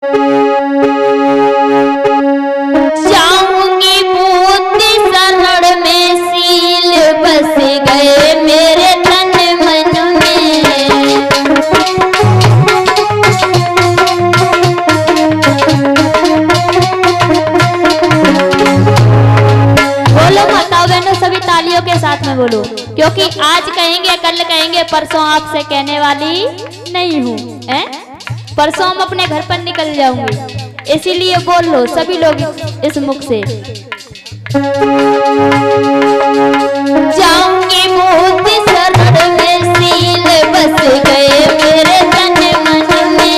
जाऊंगी बूंदी शरण में सील बस गए मेरे तन मन में। बोलो माताओं बहनों सभी तालियों के साथ में बोलो, क्योंकि आज कहेंगे कल कहेंगे परसों आपसे कहने वाली नहीं हूँ। परसों हम अपने घर पर निकल जाऊंगी, इसीलिए बोल लो सभी लोग इस मुख से। जाऊंगी बूंदी शरण में सील बस गए मेरे तन मन में।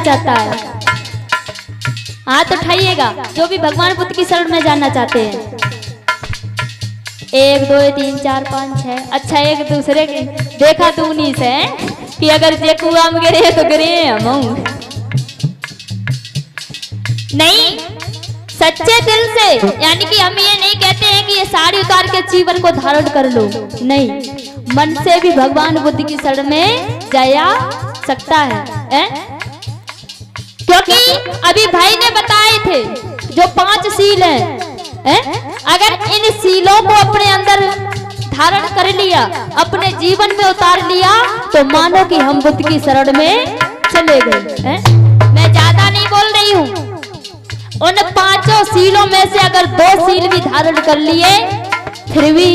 चाहता है हाथ उठाइएगा जो भी भगवान बुद्ध की शरण में जाना चाहते हैं। 1 2 3 4 5 6। अच्छा एक दूसरे की देखा तू नहीं से कि अगर जे कुआं में गिरे तो गिरे हम नहीं, सच्चे दिल से। यानी कि हम ये नहीं कहते हैं कि ये साड़ी उतार के जीवन को धारण कर लो, नहीं, मन से भी भगवान बुद्ध की शरण में जाया सकता है। क्योंकि अभी भाई ने बताए थे जो 5 सील हैं, अगर इन सीलों को अपने अंदर धारण कर लिया, अपने जीवन में उतार लिया, तो मानो कि हम बुद्ध की शरण में चले गए। मैं ज्यादा नहीं बोल रही हूँ, उन 5 सीलों में से अगर 2 सील भी धारण कर लिए फिर भी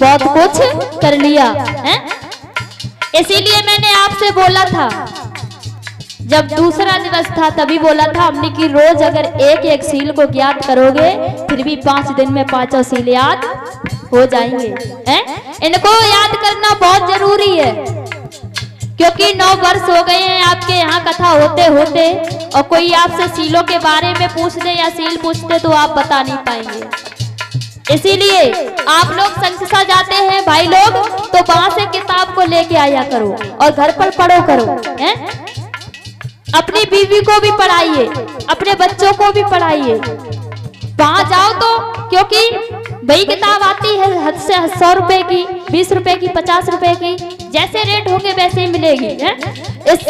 बहुत कुछ कर लिया। इसीलिए मैंने आपसे बोला था जब दूसरा दिवस था तभी बोला था हमने कि रोज अगर एक सील को ज्ञात करोगे फिर भी 5 दिन में 5 सील याद हो जाएंगे। इनको याद करना बहुत जरूरी है, क्योंकि 9 वर्ष हो गए हैं आपके यहाँ कथा होते होते, और कोई आपसे सीलों के बारे में पूछ दे या सील पूछते तो आप बता नहीं पाएंगे। इसीलिए आप लोग संस्था जाते हैं भाई लोग, तो वहां से किताब को लेके आया करो और घर पर पढ़ो करो। अपनी बीवी को भी पढ़ाइए, अपने बच्चों को भी पढ़ाइए। वहां जाओ तो, क्योंकि वही किताब आती है हद से 100 रुपए की, 20 रुपए की, 50 रुपए की, जैसे रेट होंगे वैसे ही मिलेगी। इस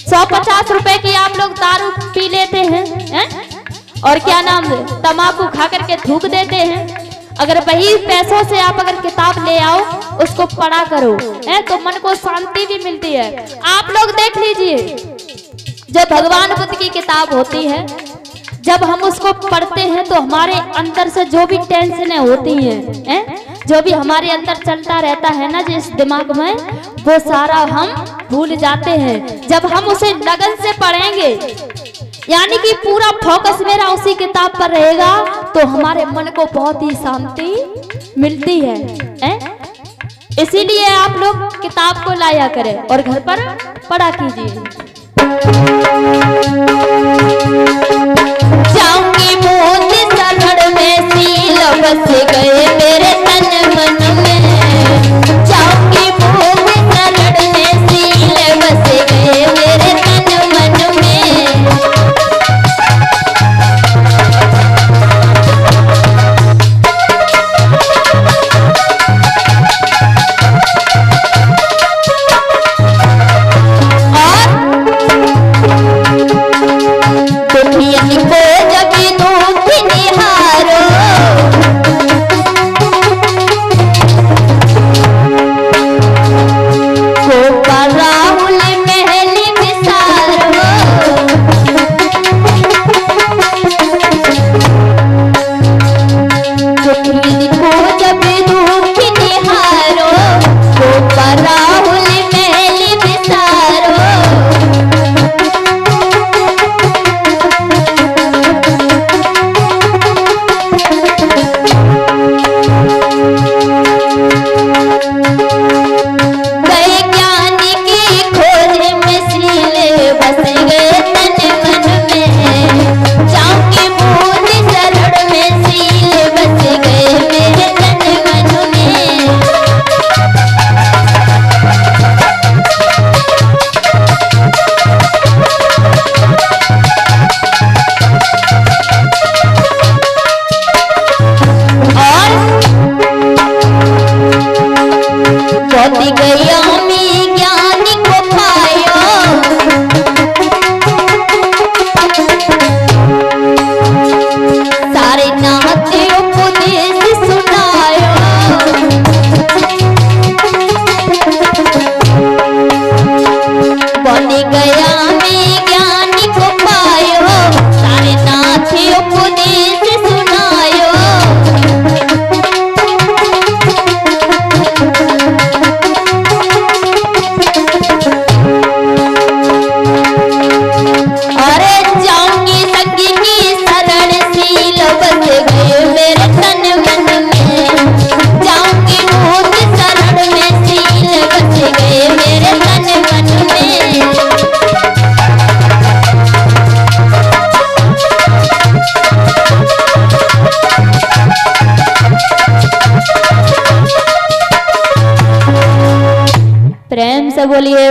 100-50 रुपए की आप लोग दारू पी लेते हैं, और क्या नाम तम्बाकू खा करके थूक देते हैं। अगर वही पैसों से आप अगर किताब ले आओ, उसको पढ़ा करो, तो मन को शांति भी मिलती है। आप लोग देख लीजिए, जब भगवान बुद्ध की किताब होती है, जब हम उसको पढ़ते हैं तो हमारे अंदर से जो भी टेंशनें होती हैं, जो भी हमारे अंदर चलता रहता है ना जिस दिमाग में, वो सारा हम भूल जाते हैं। जब हम उसे लगन से पढ़ेंगे, यानी कि पूरा फोकस मेरा उसी किताब पर रहेगा, तो हमारे मन को बहुत ही शांति मिलती है। इसीलिए आप लोग किताब को लाया करें और घर पर पढ़ा कीजिए। जाऊंगी बूंदी शरण में सील बस गए मेरे तन मन में। जाऊंगी बूंदी शरण में सील बस गए मेरे तन मन में। दुखियन को जब दुख निहारो, गोपाल राहुल महल विसारो, दुखियन को जब दुख निहारो, गोपाल राहुल महल विसारो। गए ज्ञान की खोज में सीले बस गए तन मन में, जाऊं की बूंद शरण में सीले बस गए मेरे तन मन में। और बहुत गया में ज्ञान को पायो, सारे नाथ उपदेश सुनायो, बन गया में ज्ञान को पायो, सारे नाथ उपदेश सुनायो। अरे जाऊंगी संगी की शरण सील बस गए मेरे तन मन में, जाऊंगी भूत शरण में सील बस गए मेरे तन मन में। प्रेम से बोलिए।